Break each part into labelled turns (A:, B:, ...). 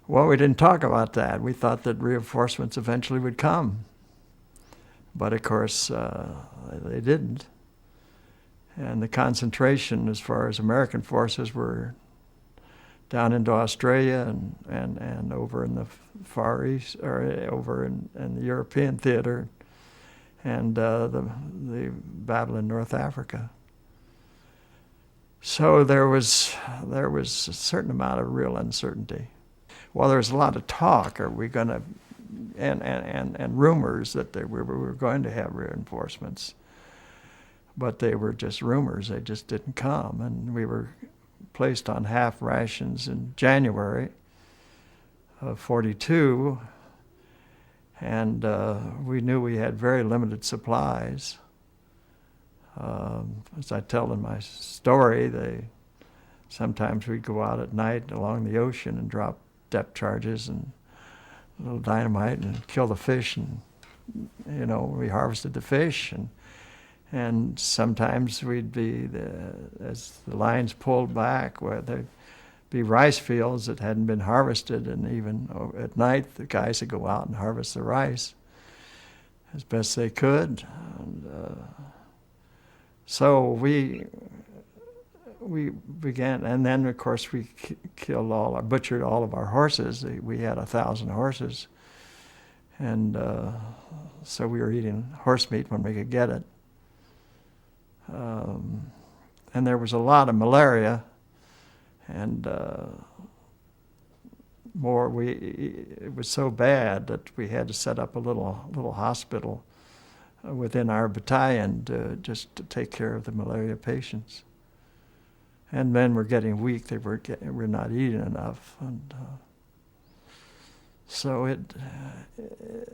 A: Well, we didn't talk about that. We thought that reinforcements eventually would come. But of course, they didn't. And the concentration as far as American forces were down into Australia and over in the Far East, or over in the European theater, and the battle in North Africa. So there was a certain amount of real uncertainty. Well, there was a lot of talk. Are we going to, and rumors that we were going to have reinforcements, but they were just rumors. They just didn't come, and we were placed on half rations in January of '42, and we knew we had very limited supplies. As I tell in my story, sometimes we'd go out at night along the ocean and drop depth charges and a little dynamite and kill the fish, and we harvested the fish, and sometimes we'd be, as the lines pulled back, where there'd be rice fields that hadn't been harvested, and even at night the guys would go out and harvest the rice as best they could. And so we began, and then of course we butchered all of our horses. We had 1,000 horses, and so we were eating horse meat when we could get it. And there was a lot of malaria, and it was so bad that we had to set up a little hospital within our battalion just to take care of the malaria patients. And men were getting weak; they were not eating enough, and so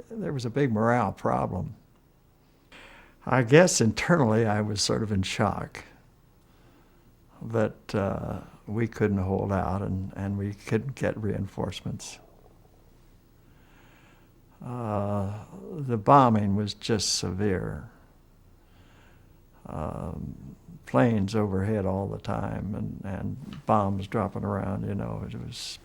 A: there was a big morale problem. I guess internally I was sort of in shock that we couldn't hold out and we couldn't get reinforcements. The bombing was just severe. Planes overhead all the time and bombs dropping around, it was...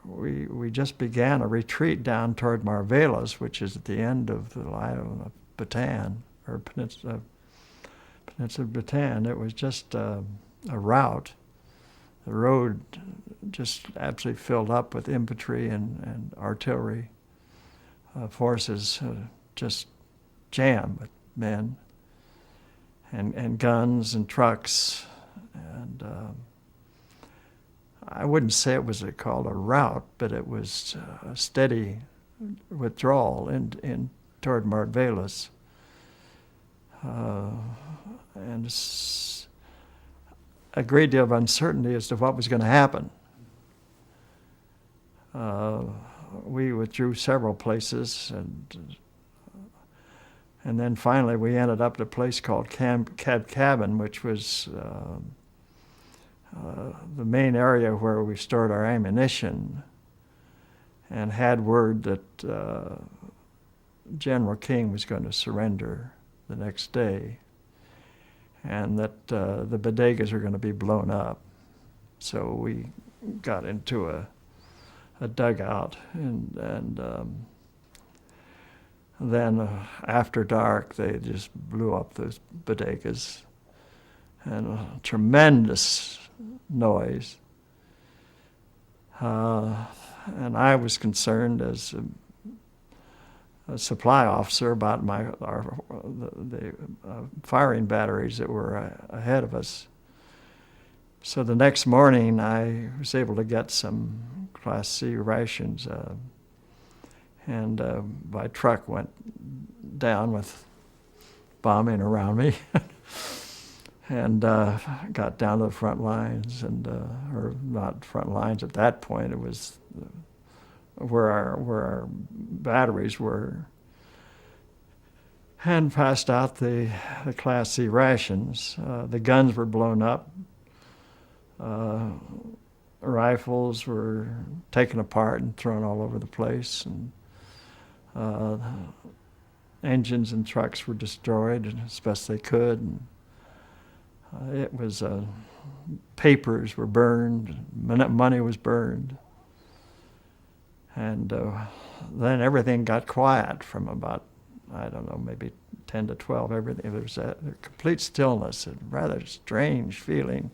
A: We just began a retreat down toward Marvelas, which is at the end of the line of Bataan, or Peninsula of Bataan. It was just a rout. The road just absolutely filled up with infantry and artillery forces, just jammed with men and guns and trucks. And I wouldn't say it was called a rout, but it was a steady withdrawal in toward Marvelas. And a great deal of uncertainty as to what was going to happen. We withdrew several places, and then finally we ended up at a place called Camp Cabin, which was the main area where we stored our ammunition, and had word that General King was going to surrender the next day, and that the bodegas are going to be blown up. So we got into a dugout, and then after dark they just blew up those bodegas, and a tremendous noise. And I was concerned as a supply officer about the firing batteries that were ahead of us. So the next morning I was able to get some Class C rations, and my truck went down with bombing around me. And got down to the front lines, or not front lines at that point. It was where our batteries were, and passed out the Class C rations. The guns were blown up. Rifles were taken apart and thrown all over the place, and engines and trucks were destroyed as best they could. It was papers were burned, money was burned, and then everything got quiet from about, I don't know, maybe 10 to 12. Everything, there was a complete stillness, a rather strange feeling.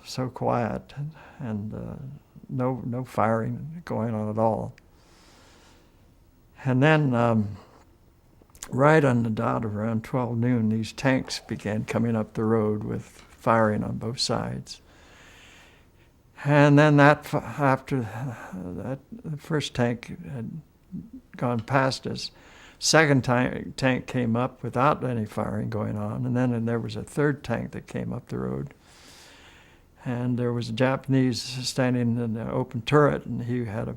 A: So quiet, and no firing going on at all. And then right on the dot of around 12 noon, these tanks began coming up the road with firing on both sides. And then after that, the first tank had gone past us. Second tank came up without any firing going on, and then there was a third tank that came up the road. And there was a Japanese standing in the open turret, and he had a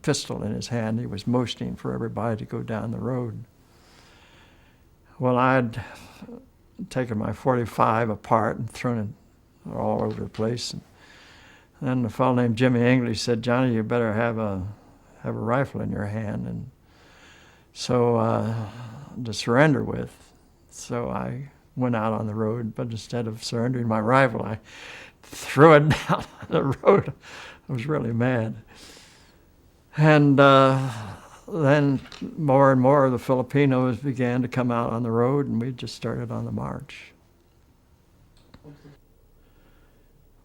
A: pistol in his hand. He was motioning for everybody to go down the road. Well, I'd taken my .45 apart and thrown it all over the place. And then a fellow named Jimmy English said, "Johnny, you better have a rifle in your hand, and so to surrender with." So I went out on the road, but instead of surrendering my rifle, I threw it down the road. I was really mad. And then more and more of the Filipinos began to come out on the road, and we just started on the march.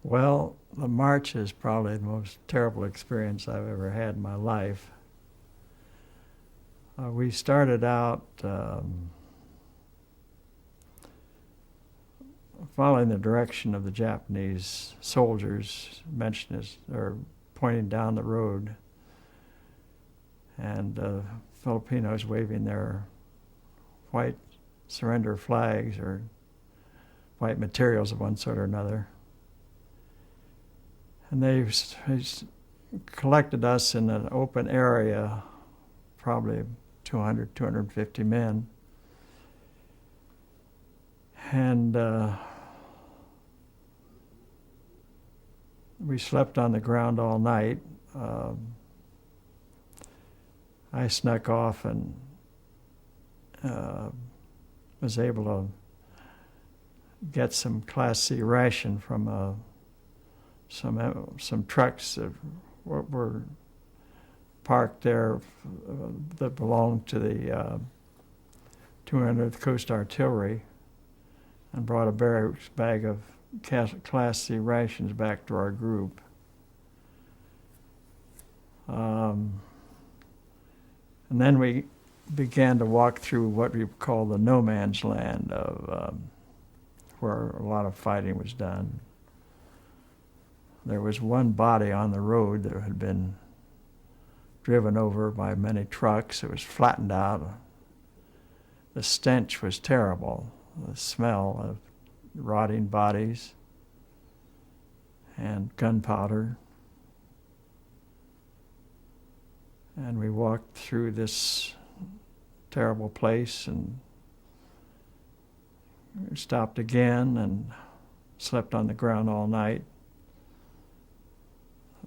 A: Well, the march is probably the most terrible experience I've ever had in my life. We started out following the direction of the Japanese soldiers or pointing down the road, and Filipinos waving their white surrender flags or white materials of one sort or another. And they collected us in an open area, probably 200, 250 men. And we slept on the ground all night. I snuck off and was able to get some Class C ration from some trucks that were parked there that belonged to the 200th Coast Artillery, and brought a bag of Class C rations back to our group. And then we began to walk through what we call the no man's land of where a lot of fighting was done. There was one body on the road that had been driven over by many trucks. It was flattened out. The stench was terrible. The smell of rotting bodies and gunpowder. And we walked through this terrible place and stopped again and slept on the ground all night.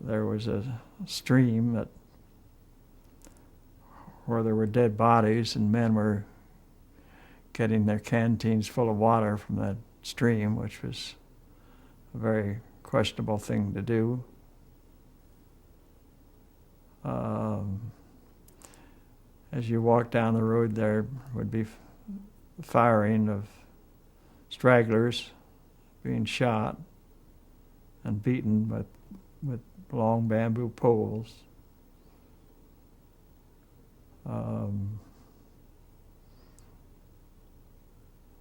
A: There was a stream where there were dead bodies, and men were getting their canteens full of water from that stream, which was a very questionable thing to do. As you walk down the road, there would be firing of stragglers being shot and beaten with long bamboo poles.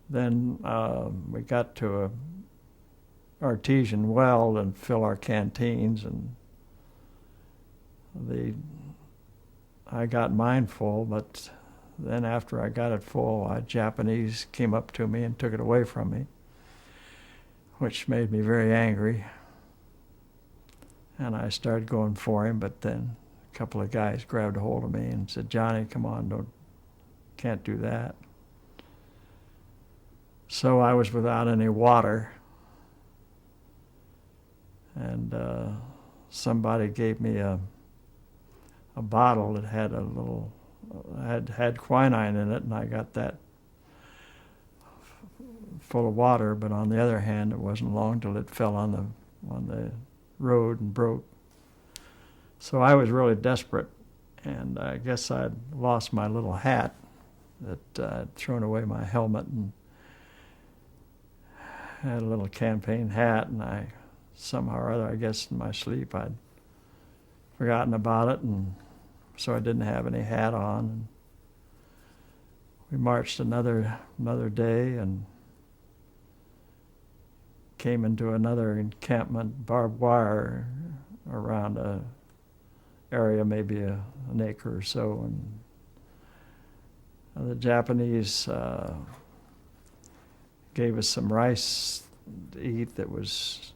A: Then we got to an artesian well and fill our canteens, and I got mine full, but then after I got it full, a Japanese came up to me and took it away from me, which made me very angry. And I started going for him, but then a couple of guys grabbed a hold of me and said, "Johnny, come on, can't do that." So I was without any water, and somebody gave me a bottle that had had quinine in it, and I got that full of water, but on the other hand, it wasn't long till it fell on the road and broke. So I was really desperate, and I guess I'd lost my little hat, that I'd thrown away my helmet and had a little campaign hat, and I somehow or other, I guess in my sleep, I'd forgotten about it, and so I didn't have any hat on. And we marched another day and came into another encampment, barbed wire around a area, maybe an acre or so, and the Japanese gave us some rice to eat that was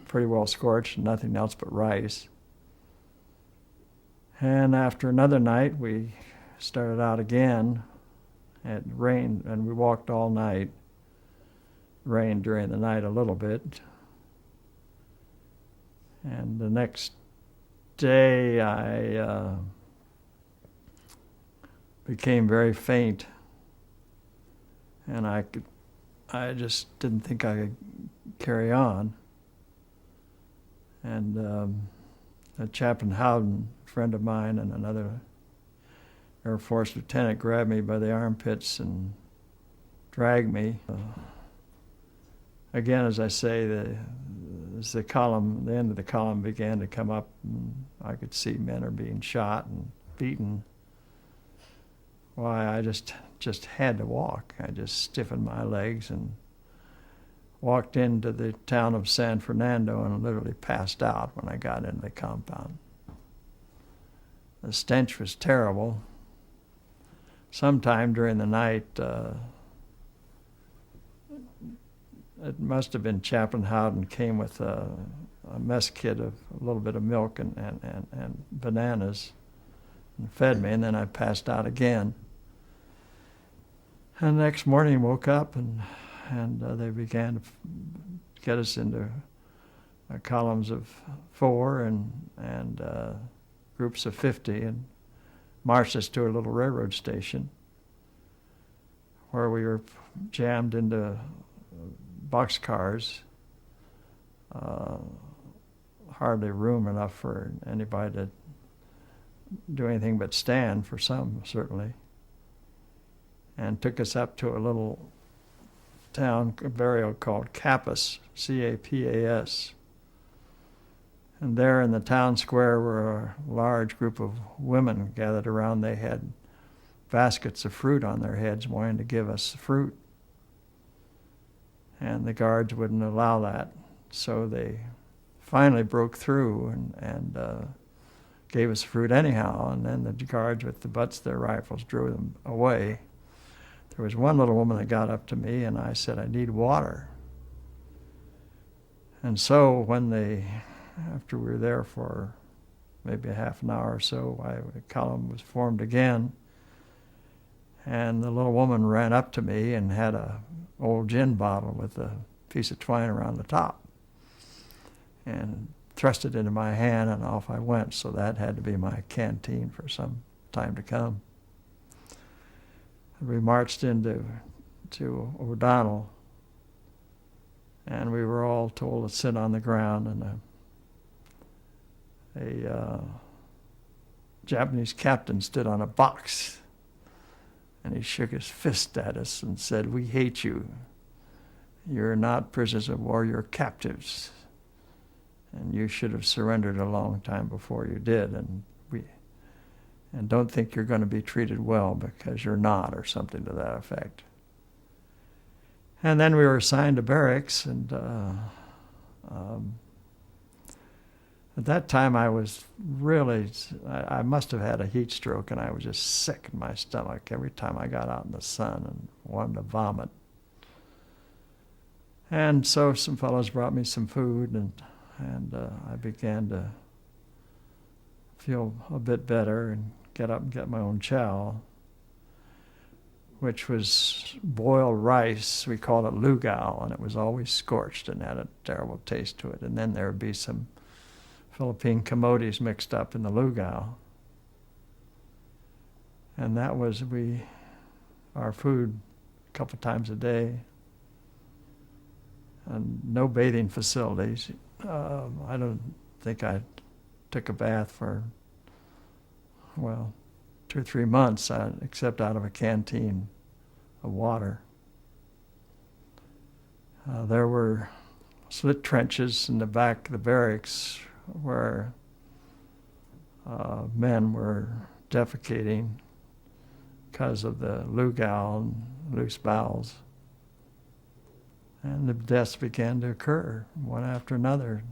A: pretty well scorched, nothing else but rice. And after another night, we started out again. It rained, and we walked all night. Rained during the night a little bit. And the next day, I became very faint, and I just didn't think I could carry on. And Chaplain Howden, a friend of mine, and another Air Force lieutenant grabbed me by the armpits and dragged me. Again, as I say, as the end of the column began to come up, and I could see men are being shot and beaten. Why, I just had to walk. I just stiffened my legs and walked into the town of San Fernando and literally passed out when I got into the compound. The stench was terrible. Sometime during the night, it must have been Chaplain Howden came with a mess kit of a little bit of milk and bananas and fed me, and then I passed out again. And the next morning woke up and they began to get us into columns of 4 and groups of 50 and marched us to a little railroad station where we were jammed into boxcars, hardly room enough for anybody to do anything but stand, for some certainly, and took us up to a little town burial called Capas, C-A-P-A-S. And there in the town square were a large group of women gathered around. They had baskets of fruit on their heads wanting to give us fruit. And the guards wouldn't allow that. So they finally broke through and gave us fruit anyhow. And then the guards with the butts of their rifles drew them away. There was one little woman that got up to me, and I said, "I need water." And so after we were there for maybe a half an hour or so, the column was formed again. And the little woman ran up to me and had a old gin bottle with a piece of twine around the top and thrust it into my hand, and off I went. So that had to be my canteen for some time to come. We marched into O'Donnell, and we were all told to sit on the ground, and a Japanese captain stood on a box, and he shook his fist at us and said, "We hate you. You're not prisoners of war, you're captives. And you should have surrendered a long time before you did, and don't think you're going to be treated well because you're not," or something to that effect. And then we were assigned to barracks, and at that time I was really, I must have had a heat stroke, and I was just sick in my stomach every time I got out in the sun and wanted to vomit. And so some fellows brought me some food, and I began to feel a bit better and get up and get my own chow, which was boiled rice. We called it lugao, and it was always scorched and had a terrible taste to it. And then there would be some Philippine camotes mixed up in the lugao. And that was our food a couple times a day. and no bathing facilities. I don't think I took a bath for, well, 2 or 3 months, except out of a canteen of water. There were slit trenches in the back of the barracks where men were defecating because of the lugal and loose bowels. And the deaths began to occur, one after another.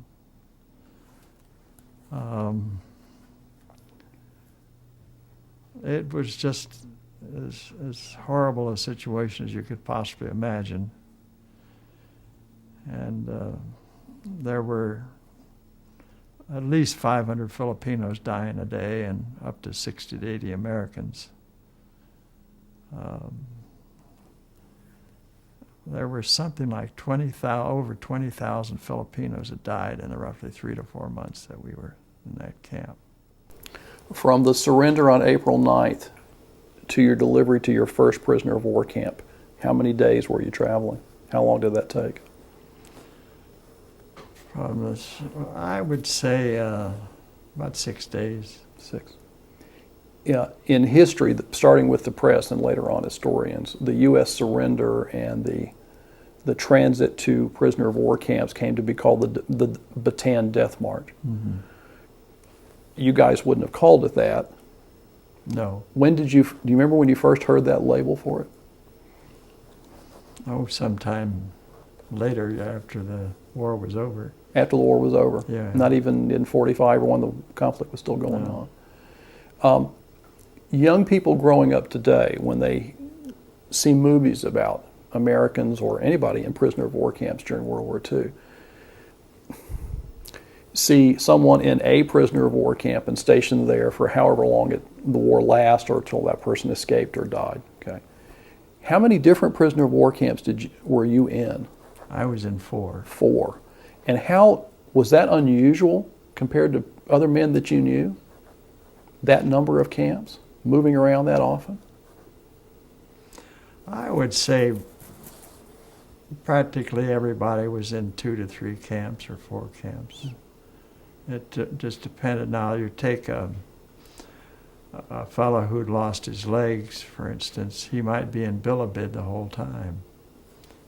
A: It was just as horrible a situation as you could possibly imagine. And there were at least 500 Filipinos dying a day and up to 60 to 80 Americans. There were something like over 20,000 Filipinos that died in the roughly 3 to 4 months that we were in that camp.
B: From the surrender on April 9th to your delivery to your first prisoner of war camp, how many days were you traveling? How long did that take?
A: I would say about 6 days.
B: 6. Yeah, in history, starting with the press and later on historians, the U.S. surrender and the transit to prisoner of war camps came to be called the Bataan Death March.
A: Mm-hmm.
B: You guys wouldn't have called it that.
A: No.
B: Do you remember when you first heard that label for it?
A: Oh, sometime later, after the war was over.
B: After the war was over?
A: Yeah.
B: Not even in 45 or when the conflict was still going on. Young people growing up today, when they see movies about Americans or anybody in prisoner of war camps during World War II, see someone in a prisoner of war camp and stationed there for however long the war lasts or until that person escaped or died. Okay, how many different prisoner of war camps were you in?
A: I was in 4.
B: 4. And how was that unusual compared to other men that you knew? That number of camps, moving around that often?
A: I would say practically everybody was in 2 to 3 camps or 4 camps. It just depended. Now you take a fellow who'd lost his legs, for instance, he might be in Bilibid the whole time,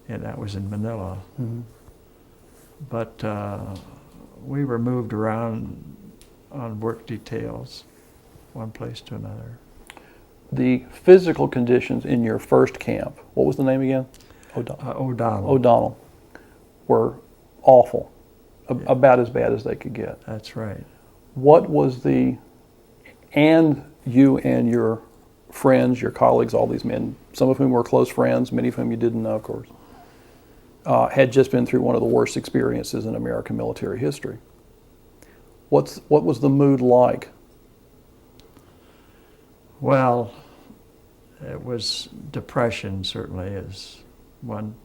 A: and that was in Manila.
B: Mm-hmm.
A: But we were moved around on work details, one place to another.
B: The physical conditions in your first camp, what was the name again?
A: O'Donnell.
B: O'Donnell, were awful,
A: Yeah.
B: about as bad as they could get.
A: That's right.
B: What was and you and your friends, your colleagues, all these men, some of whom were close friends, many of whom you didn't know, of course, had just been through one of the worst experiences in American military history. What was the mood like?
A: Well, it was depression, certainly, is one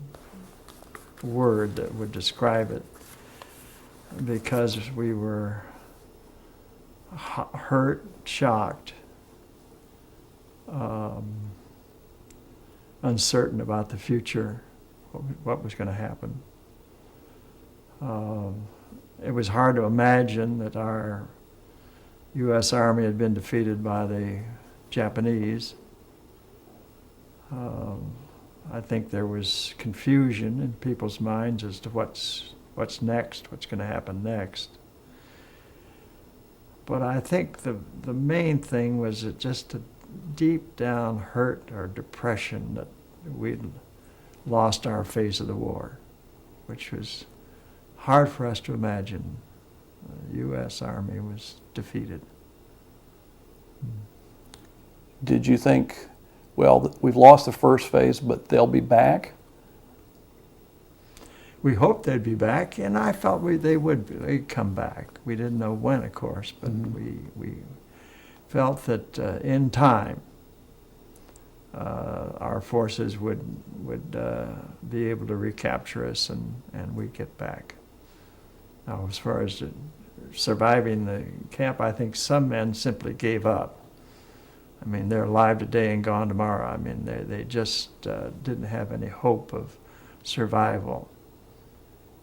A: word that would describe it, because we were hurt, shocked, uncertain about the future, what was going to happen. It was hard to imagine that our U.S. Army had been defeated by the Japanese. I think there was confusion in people's minds as to what's next, what's going to happen next. But I think the main thing was just a deep down hurt or depression that we'd lost our phase of the war, which was hard for us to imagine. The U.S. Army was defeated.
B: Did you think, well, we've lost the first phase, but they'll be back?
A: We hoped they'd be back, and I felt they'd come back. We didn't know when, of course, but we felt that in time our forces would be able to recapture us and we'd get back. Now, as far as surviving the camp, I think some men simply gave up. I mean, they're alive today and gone tomorrow. I mean, they just didn't have any hope of survival.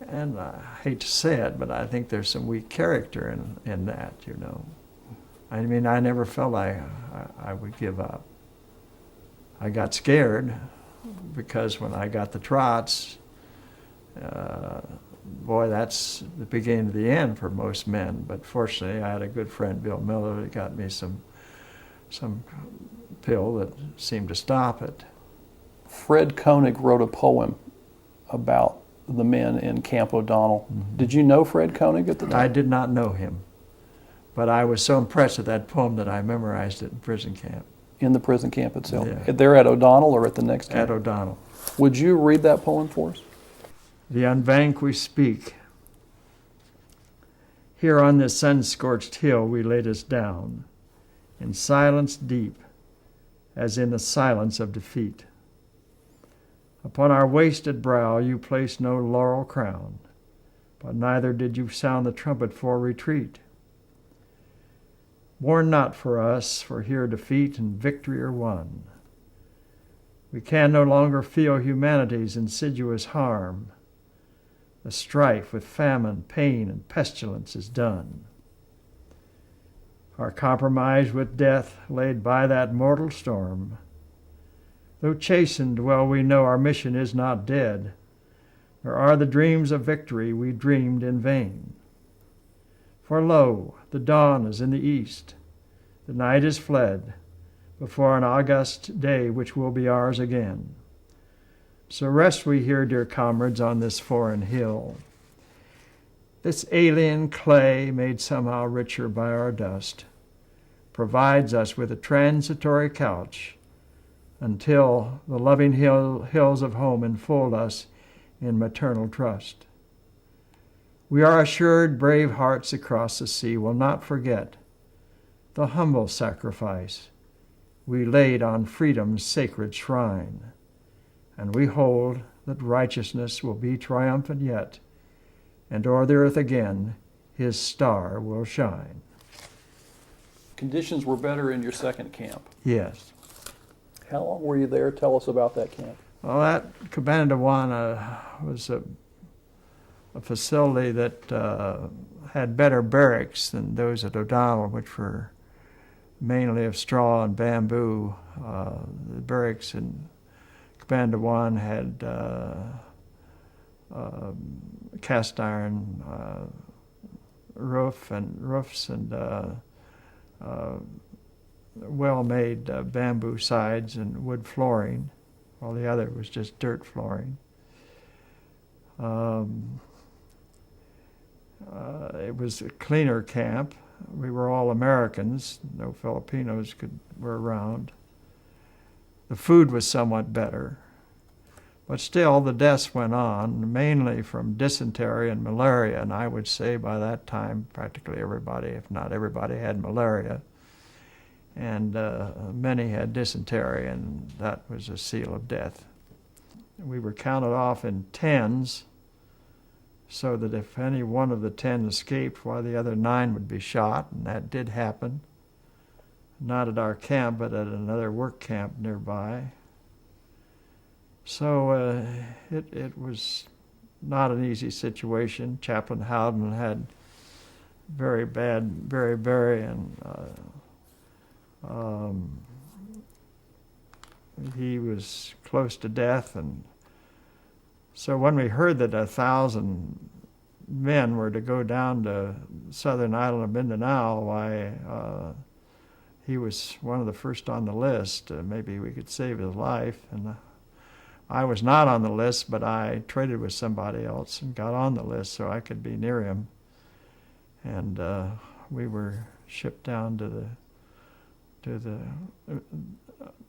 A: And I hate to say it, but I think there's some weak character in that, you know. I mean, I never felt I would give up. I got scared because when I got the trots, boy, that's the beginning of the end for most men. But fortunately, I had a good friend, Bill Miller, that got me some pill that seemed to stop it.
B: Fred Koenig wrote a poem about the men in Camp O'Donnell. Mm-hmm. Did you know Fred Koenig at the time?
A: I did not know him, but I was so impressed with that poem that I memorized it in prison camp.
B: In the prison camp itself?
A: Yeah.
B: There at O'Donnell or at the next camp?
A: At O'Donnell.
B: Would you read that poem for us?
A: The unvanquished speak. Here on this sun-scorched hill we laid us down, in silence deep, as in the silence of defeat. Upon our wasted brow you placed no laurel crown, but neither did you sound the trumpet for retreat. Mourn not for us, for here defeat and victory are won. We can no longer feel humanity's insidious harm. The strife with famine, pain, and pestilence is done. Our compromise with death laid by that mortal storm. Though chastened, well we know our mission is not dead, nor are the dreams of victory we dreamed in vain. For lo, the dawn is in the east, the night is fled, before an august day which will be ours again. So rest we here, dear comrades, on this foreign hill. This alien clay, made somehow richer by our dust, provides us with a transitory couch until the loving hills of home enfold us in maternal trust. We are assured brave hearts across the sea will not forget the humble sacrifice we laid on freedom's sacred shrine, and we hold that righteousness will be triumphant yet, and o'er the earth again his star will shine.
B: Conditions were better in your second camp.
A: Yes.
B: How long were you there? Tell us about that camp.
A: Well, that Cabana de Juana was a facility that had better barracks than those at O'Donnell, which were mainly of straw and bamboo. The barracks in Cabana de Juana had cast iron roofs and well-made bamboo sides and wood flooring, while the other was just dirt flooring. It was a cleaner camp. We were all Americans. No Filipinos were around. The food was somewhat better. But still, the deaths went on, mainly from dysentery and malaria. And I would say by that time, practically everybody, if not everybody, had malaria. And many had dysentery, and that was a seal of death. We were counted off in tens, so that if any one of the 10 escaped, why the other 9 would be shot, and that did happen. Not at our camp, but at another work camp nearby. So it was not an easy situation. Chaplain Howden had very bad beriberi, and he was close to death. And so when we heard that 1,000 men were to go down to southern island of Mindanao, why, he was one of the first on the list. Maybe we could save his life. And I was not on the list, but I traded with somebody else and got on the list so I could be near him. And we were shipped down to the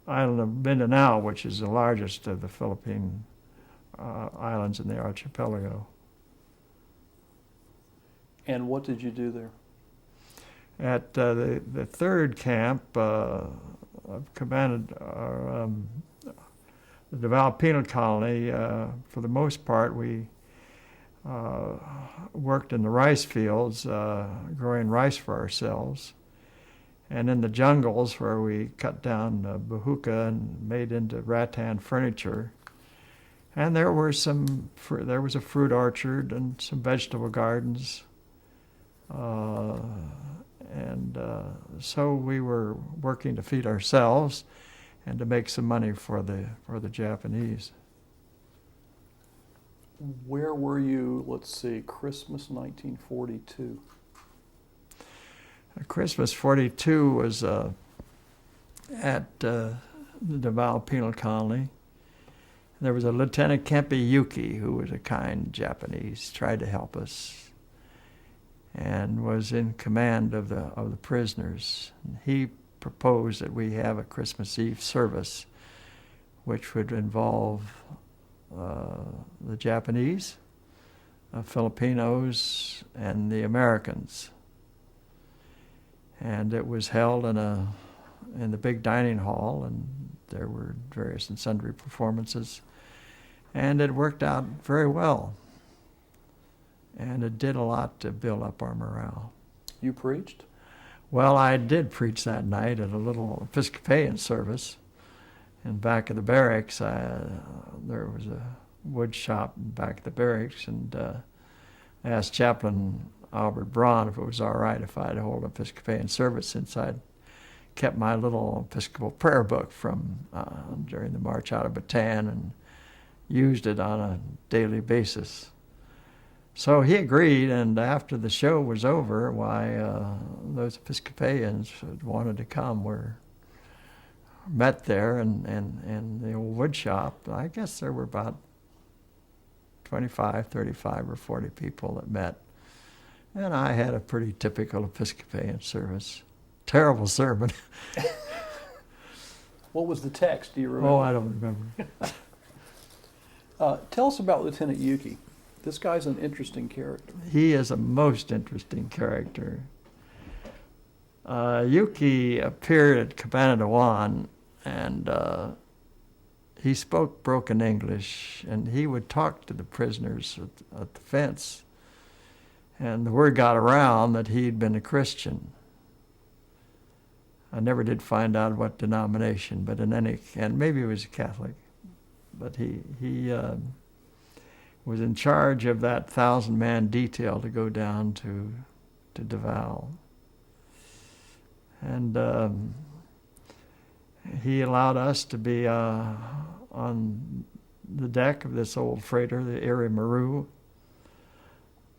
A: island of Mindanao, which is the largest of the Philippine islands in the archipelago.
B: And what did you do there?
A: At the third camp of Cabana, the developed penal colony, for the most part, we worked in the rice fields, growing rice for ourselves, and in the jungles where we cut down bahuka and made into rattan furniture. And there were there was a fruit orchard and some vegetable gardens. So we were working to feed ourselves and to make some money for the Japanese.
B: Where were you, let's see, Christmas 1942?
A: Christmas 42 was at the Davao Penal Colony. There was a Lieutenant Kempe Yuki, who was a kind Japanese, tried to help us, and was in command of the prisoners. He proposed that we have a Christmas Eve service, which would involve the Japanese, Filipinos, and the Americans. And it was held in the big dining hall, and there were various and sundry performances. And it worked out very well. And it did a lot to build up our morale.
B: You preached?
A: Well, I did preach that night at a little Episcopalian service. In back of the barracks, there was a wood shop in back of the barracks, and I asked Chaplain Albert Braun if it was all right if I'd hold an Episcopalian service, since I'd kept my little Episcopal prayer book from during the march out of Bataan and used it on a daily basis. So he agreed, and after the show was over, those Episcopalians that wanted to come were met there in the old wood shop. I guess there were about 25, 35, or 40 people that met. And I had a pretty typical Episcopalian service. Terrible sermon.
B: What was the text? Do you remember?
A: Oh, I don't remember.
B: Tell us about Lieutenant Yuki. This guy's an interesting character.
A: He is a most interesting character. Yuki appeared at Cabana de Juan, and he spoke broken English, and he would talk to the prisoners at the fence. And the word got around that he'd been a Christian. I never did find out what denomination, but and maybe he was a Catholic. But he was in charge of that 1,000-man detail to go down to Davao. And he allowed us to be on the deck of this old freighter, the Erie Maru.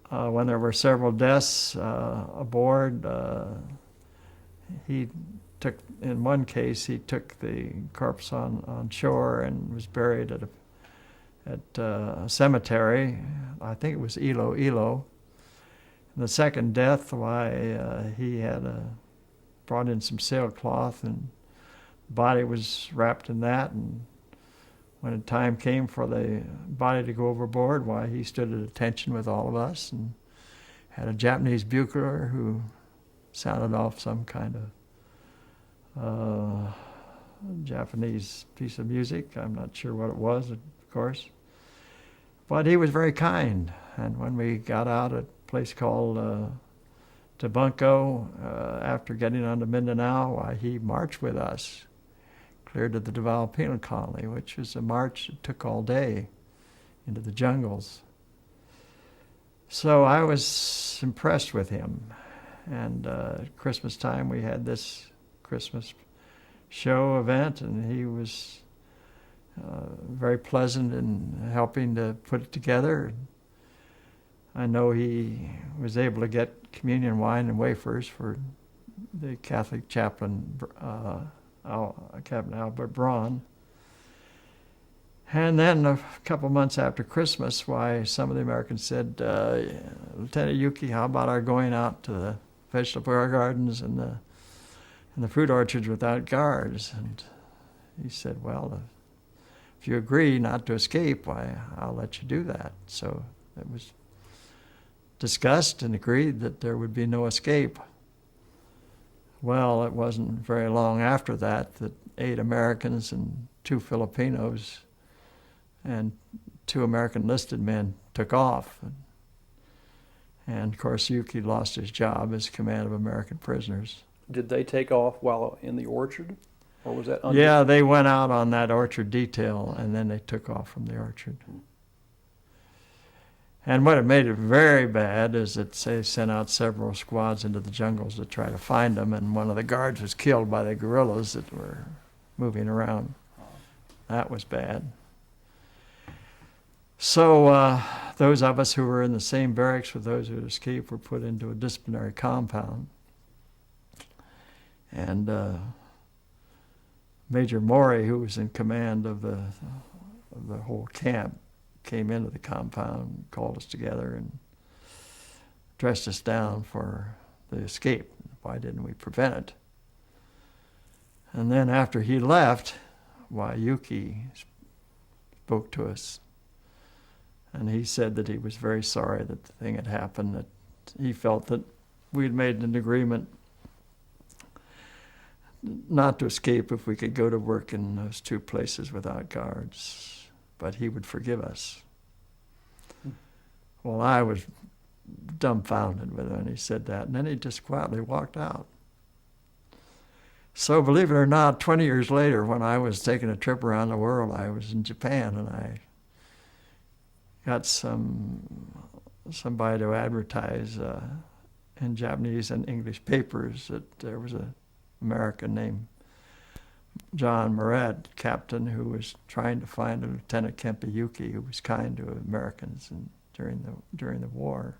A: When there were several deaths aboard, in one case, he took the corpse on shore and was buried at a cemetery. I think it was Iloilo. And the second death, he had brought in some sailcloth, and the body was wrapped in that. And when the time came for the body to go overboard, he stood at attention with all of us and had a Japanese bugler who sounded off some kind of Japanese piece of music. I'm not sure what it was, of course. But he was very kind. And when we got out at a place called Tabunco, after getting on to Mindanao, he marched with us, clear to the Davao Penal Colony, which was a march that took all day into the jungles. So I was impressed with him. And at Christmas time, we had this Christmas show event, and he was very pleasant in helping to put it together. I know he was able to get communion wine and wafers for the Catholic chaplain, Captain Albert Braun. And then a couple months after Christmas, some of the Americans said, Lieutenant Yuki, how about our going out to the vegetable gardens and the fruit orchards without guards? And he said, well, if you agree not to escape, I'll let you do that. So it was discussed and agreed that there would be no escape. Well, it wasn't very long after that 8 Americans and 2 Filipinos and 2 American enlisted men took off. And of course, Yuki lost his job as command of American prisoners.
B: Did they take off while in the orchard? Or was that
A: Yeah, they went out on that orchard detail, and then they took off from the orchard. And what made it very bad is that they sent out several squads into the jungles to try to find them, and one of the guards was killed by the guerrillas that were moving around. That was bad. So those of us who were in the same barracks with those who had escaped were put into a disciplinary compound. And Major Morrett, who was in command of the whole camp, came into the compound, called us together, and dressed us down for the escape. Why didn't we prevent it? And then after he left, Yuki spoke to us, and he said that he was very sorry that the thing had happened, that he felt that we'd made an agreement not to escape if we could go to work in those two places without guards, but he would forgive us. Well, I was dumbfounded when he said that, and then he just quietly walked out. So believe it or not, 20 years later, when I was taking a trip around the world, I was in Japan, and I got somebody to advertise in Japanese and English papers that there was an American named John Morrett, captain, who was trying to find a Lieutenant Kempiyuki who was kind to Americans during the war.